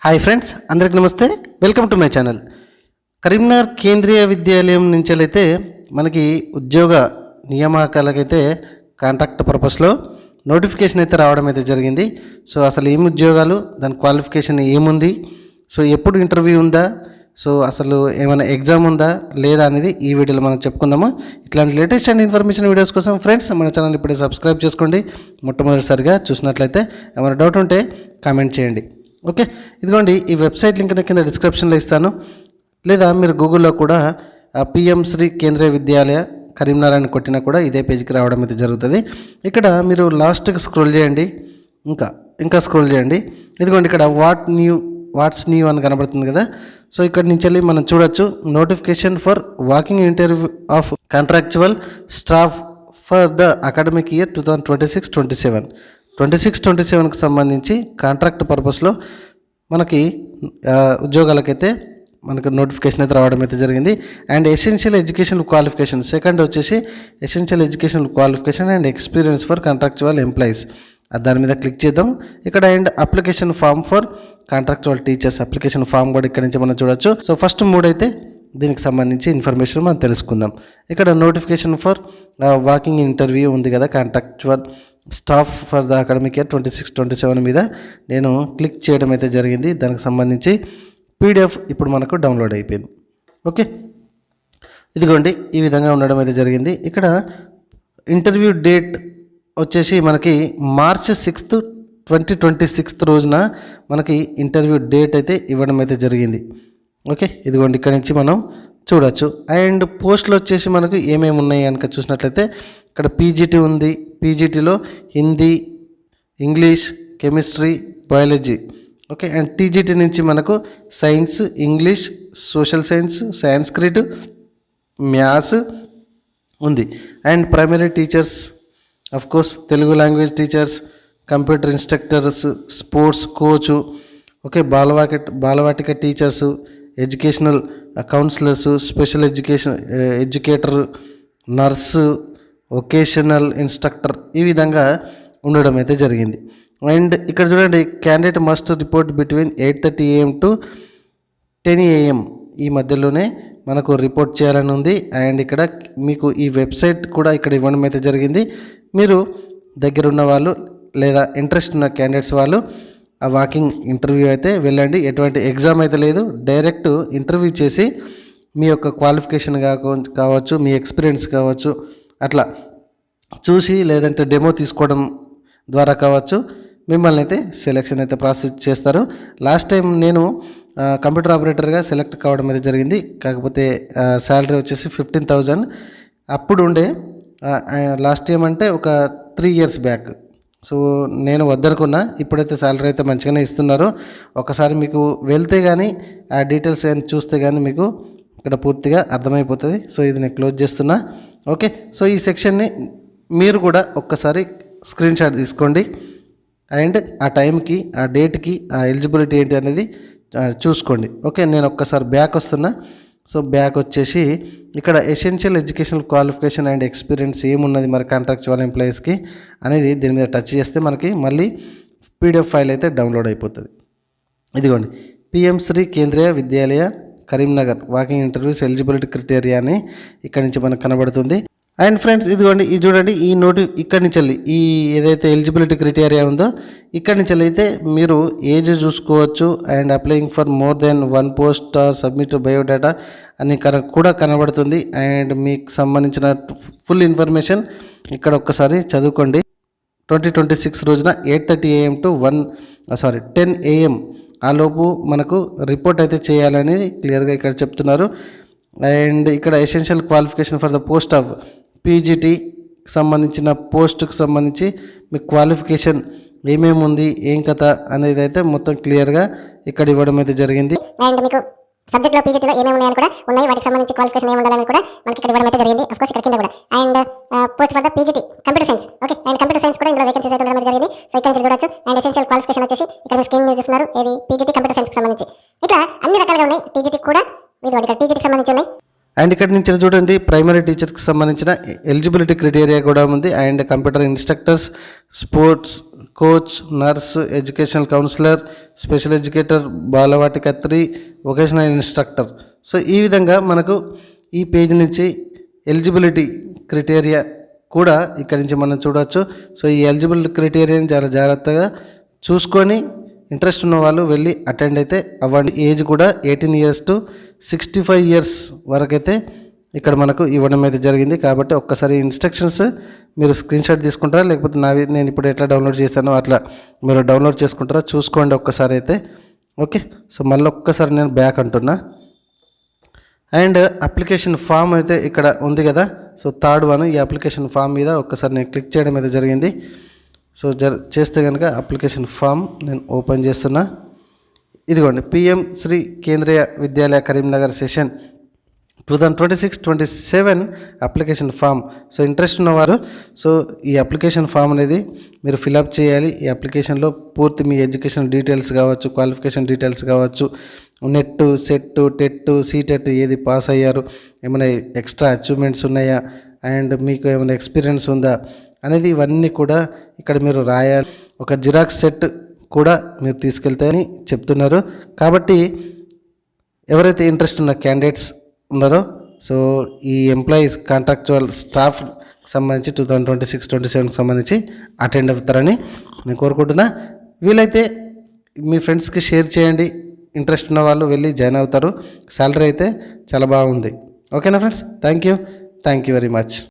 Hi friends, అందరికి నమస్తే. Welcome to my channel. Karimnagar కేంద్రీయ విద్యాలయం నుంచి అయితే మనకి ఉద్యోగ నియామకాలకైతే కాంట్రాక్ట్ పర్పస్లో నోటిఫికేషన్ అయితే రావడం అయితే జరిగింది. సో అసలు ఏం ఉద్యోగాలు, దాని క్వాలిఫికేషన్ ఏముంది, సో ఎప్పుడు ఇంటర్వ్యూ ఉందా, సో అసలు ఏమైనా ఎగ్జామ్ ఉందా లేదా అనేది ఈ వీడియోలో మనం చెప్పుకుందాము. ఇట్లాంటి లేటెస్ట్ అండ్ ఇన్ఫర్మేషన్ వీడియోస్ కోసం ఫ్రెండ్స్ మన ఛానల్ ఇప్పుడే సబ్స్క్రైబ్ చేసుకోండి. మొట్టమొదటిసారిగా చూసినట్లయితే ఏమైనా డౌట్ ఉంటే కామెంట్ చేయండి. ఓకే, ఇదిగోండి ఈ వెబ్సైట్ లింక్ కింద డిస్క్రిప్షన్లో ఇస్తాను, లేదా మీరు గూగుల్లో కూడా పిఎం శ్రీ కేంద్రీయ విద్యాలయ కరీంనగర్ అని కొట్టినా కూడా ఇదే పేజ్కి రావడం అయితే జరుగుతుంది. ఇక్కడ మీరు లాస్ట్కి స్క్రోల్ చేయండి, ఇంకా స్క్రోల్ చేయండి. ఇదిగోండి ఇక్కడ వాట్స్ న్యూ అని కనబడుతుంది కదా. సో ఇక్కడ నుంచి వెళ్ళి మనం చూడొచ్చు, notification for walking interview of contractual staff for the academic year 2026-27కి సంబంధించి కాంట్రాక్ట్ పర్పస్లో మనకి ఉద్యోగాలకైతే మనకు నోటిఫికేషన్ అయితే రావడం అయితే జరిగింది. And essential education qualification, second వచ్చేసి essential education qualification and experience for contractual employees. దాని మీద క్లిక్ చేద్దాం. ఇక్కడ and application form for contractual teachers application form కూడా ఇక్కడ నుంచి మనం చూడొచ్చు. సో ఫస్ట్ 3 అయితే దీనికి సంబంధించి ఇన్ఫర్మేషన్ మనం తెలుసుకుందాం. ఇక్కడ నోటిఫికేషన్ ఫర్ వాకింగ్ ఇంటర్వ్యూ ఉంది కదా, contractual staff for the academic year 26-27 మీద నేను క్లిక్ చేయడం అయితే జరిగింది. దానికి సంబంధించి పీడిఎఫ్ ఇప్పుడు మనకు డౌన్లోడ్ అయిపోయింది. ఓకే, ఇదిగోండి ఈ విధంగా ఉండడం అయితే జరిగింది. ఇక్కడ ఇంటర్వ్యూ డేట్ వచ్చేసి మనకి March 6th, 2026 రోజున మనకి ఇంటర్వ్యూ డేట్ అయితే ఇవ్వడం అయితే జరిగింది. ఓకే, ఇదిగోండి ఇక్కడ నుంచి మనం చూడొచ్చు. అండ్ పోస్టులు వచ్చేసి మనకు ఏమేమి ఉన్నాయి కనుక చూసినట్లయితే ఇక్కడ పీజీటీ ఉంది. పీజీటీలో Hindi, English, chemistry, biology. Okay, and TGT నుంచి మనకు science, English, social science, Sanskrit, maths ఉంది. And primary teachers, of course Telugu language teachers, computer instructors, sports coach, okay, Balvatika teachers, educational counsellors, special educator, nurse, vocational instructor, ఈ విధంగా ఉండడం అయితే జరిగింది. And ఇక్కడ చూడండి, candidate must report between 8:30 AM to 10 AM ఈ మధ్యలోనే మనకు రిపోర్ట్ చేయాలని ఉంది. అండ్ ఇక్కడ మీకు ఈ వెబ్సైట్ కూడా ఇక్కడ ఇవ్వడం అయితే జరిగింది. మీరు దగ్గర ఉన్న వాళ్ళు లేదా ఇంట్రెస్ట్ ఉన్న క్యాండిడేట్స్ వాళ్ళు ఆ వాకింగ్ ఇంటర్వ్యూ అయితే వెళ్ళండి. ఎటువంటి ఎగ్జామ్ అయితే లేదు, డైరెక్ట్ ఇంటర్వ్యూ చేసి మీ యొక్క క్వాలిఫికేషన్ కావచ్చు, మీ ఎక్స్పీరియన్స్ కావచ్చు, అట్లా చూసి లేదంటే డెమో తీసుకోవడం ద్వారా కావచ్చు మిమ్మల్ని అయితే సెలెక్షన్ అయితే ప్రాసెస్ చేస్తారు. లాస్ట్ టైం నేను కంప్యూటర్ ఆపరేటర్గా సెలెక్ట్ కావడం అయితే జరిగింది. కాకపోతే శాలరీ వచ్చేసి 15,000 అప్పుడు ఉండే. లాస్ట్ టైం అంటే ఒక 3 years బ్యాక్. సో నేను వద్దనుకున్నా. ఇప్పుడైతే శాలరీ అయితే మంచిగానే ఇస్తున్నారు. ఒకసారి మీకు వెళ్తే కానీ ఆ డీటెయిల్స్ అని చూస్తే కానీ మీకు ఇక్కడ పూర్తిగా అర్థమైపోతుంది. సో ఇది నేను క్లోజ్ చేస్తున్నా. ఓకే, సో ఈ సెక్షన్ని మీరు కూడా ఒక్కసారి స్క్రీన్ షాట్ తీసుకోండి. అండ్ ఆ టైంకి, ఆ డేట్కి, ఆ ఎలిజిబిలిటీ ఏంటి అనేది చూసుకోండి. ఓకే, నేను ఒక్కసారి బ్యాక్ వస్తున్నా. సో బ్యాక్ వచ్చేసి ఇక్కడ essential educational qualification and experience ఏమున్నది మరి కాంట్రాక్చువల్ ఎంప్లాయీస్కి అనేది దీని మీద టచ్ చేస్తే మనకి మళ్ళీ పీడిఎఫ్ ఫైల్ అయితే డౌన్లోడ్ అయిపోతుంది. ఇదిగోండి, PM Shri Kendriya Vidyalaya Karimnagar walking interviews eligibility criteria అని ఇక్కడ నుంచి మనకు కనబడుతుంది. అండ్ ఫ్రెండ్స్ ఇదిగోండి, ఇది చూడండి, ఈ ఇక్కడి నుంచి వెళ్ళి ఈ ఏదైతే ఎలిజిబిలిటీ క్రైటీరియా ఉందో ఇక్కడి నుంచి అయితే మీరు ఏజ్ చూసుకోవచ్చు. And applying for more than 1 post or submit biodata అని కూడా కనబడుతుంది. అండ్ మీకు సంబంధించిన ఫుల్ ఇన్ఫర్మేషన్ ఇక్కడ ఒక్కసారి చదువుకోండి. 2026 రోజున 8:30 AM to 10 AM ఆ లోపు మనకు రిపోర్ట్ అయితే చేయాలని క్లియర్గా ఇక్కడ చెప్తున్నారు. అండ్ ఇక్కడ essential qualification for the post of PGT సంబంధించిన పోస్టుకు సంబంధించి మీ క్వాలిఫికేషన్ ఏమేమి ఉంది, ఏం కథ అనేది అయితే మొత్తం క్లియర్గా ఇక్కడ ఇవ్వడం అయితే జరిగింది. అండ్ మీకు సబ్జెక్ట్లో పీజీటీలో ఏమేమి ఉన్నాయని కూడా ఉన్నాయి, వాటికి సంబంధించి క్వాలిఫికేషన్ ఏమి ఉండాలని కూడా మనకి ఇక్కడ ఇవ్వడం అయితే జరిగింది. ఆఫ్ కోర్స్ ఇక్కడ కింద కూడా and post for the PGT computer science. Okay, and computer science కూడా ఇందులో వేకెన్సీస్ అయితే ఉండడం జరిగింది. సో ఇక్కడ నుంచి చూడొచ్చు. అండ్ ఎసెన్షియల్ క్వాలిఫికేషన్ వచ్చేసి ఇక్కడ స్క్రీన్ మీద చూస్తున్నారు, ఏది పీజీటీ కంప్యూటర్ సైన్స్కి సంబంధించి. ఇట్లా అన్ని రకాలుగా ఉన్నాయి. టీజీటీ కూడా ఇక్కడ టీజీటీకి సంబంధించి ఉన్నాయి. అండ్ ఇక్కడ నుంచి చూడండి, ప్రైమరీ టీచర్కి సంబంధించిన ఎలిజిబిలిటీ క్రైటీరియా కూడా ఉంది. And computer instructors, sports coach, nurse, educational counsellor, special educator, Balvatika 3, vocational instructor. So ఈ విధంగా మనకు ఈ పేజ్ నుంచి ఎలిజిబిలిటీ క్రైటీరియా కూడా ఇక్కడి నుంచి మనం చూడవచ్చు. సో ఈ ఎలిజిబిలిటీ క్రైటీరియాని చాలా జాగ్రత్తగా చూసుకొని ఇంట్రెస్ట్ ఉన్న వాళ్ళు వెళ్ళి అటెండ్ అయితే అవ్వండి. ఏజ్ కూడా 18 years to 65 years వరకైతే ఇక్కడ మనకు ఇవ్వడం అయితే జరిగింది. కాబట్టి ఒక్కసారి ఇన్స్ట్రక్షన్స్ మీరు స్క్రీన్ షాట్ తీసుకుంటారా, లేకపోతే నేను ఇప్పుడు ఎట్లా డౌన్లోడ్ చేశానో అట్లా మీరు డౌన్లోడ్ చేసుకుంటారా చూసుకోండి ఒక్కసారి అయితే. ఓకే, సో మళ్ళీ ఒక్కసారి నేను బ్యాక్ అంటున్నా. అండ్ అప్లికేషన్ ఫామ్ అయితే ఇక్కడ ఉంది కదా, సో థర్డ్ వన్, ఈ అప్లికేషన్ ఫామ్ మీద ఒక్కసారి నేను క్లిక్ చేయడం అయితే జరిగింది. సో చేస్తే కనుక అప్లికేషన్ ఫామ్ నేను ఓపెన్ చేస్తున్నా. ఇదిగోండి, PM Shri Kendriya Vidyalaya Karimnagar session 2026-27 application form. So interest ఉన్నవారు సో ఈ అప్లికేషన్ ఫామ్ అనేది మీరు ఫిలప్ చేయాలి. ఈ అప్లికేషన్లో పూర్తి మీ ఎడ్యుకేషన్ డీటెయిల్స్ కావచ్చు, క్వాలిఫికేషన్ డీటెయిల్స్ కావచ్చు, నెట్, సెట్, టెట్, సీటెట్ ఏది పాస్ అయ్యారు, ఏమైనా ఎక్స్ట్రా అచీవ్మెంట్స్ ఉన్నాయా, అండ్ మీకు ఏమైనా ఎక్స్పీరియన్స్ ఉందా అనేది ఇవన్నీ కూడా ఇక్కడ మీరు రాయాలి. ఒక జిరాక్స్ సెట్ కూడా మీరు తీసుకెళ్తే అని చెప్తున్నారు. కాబట్టి ఎవరైతే ఇంట్రెస్ట్ ఉన్న క్యాండిడేట్స్ ఉన్నారో సో ఈ ఎంప్లాయీస్ కాంట్రాక్చువల్ స్టాఫ్ సంబంధించి 2026-27కి సంబంధించి అటెండ్ అవుతారని నేను కోరుకుంటున్నా. వీలైతే మీ ఫ్రెండ్స్కి షేర్ చేయండి. ఇంట్రెస్ట్ ఉన్న వాళ్ళు వెళ్ళి జాయిన్ అవుతారు. శాలరీ అయితే చాలా బాగుంది. ఓకేనా friends, thank you very much.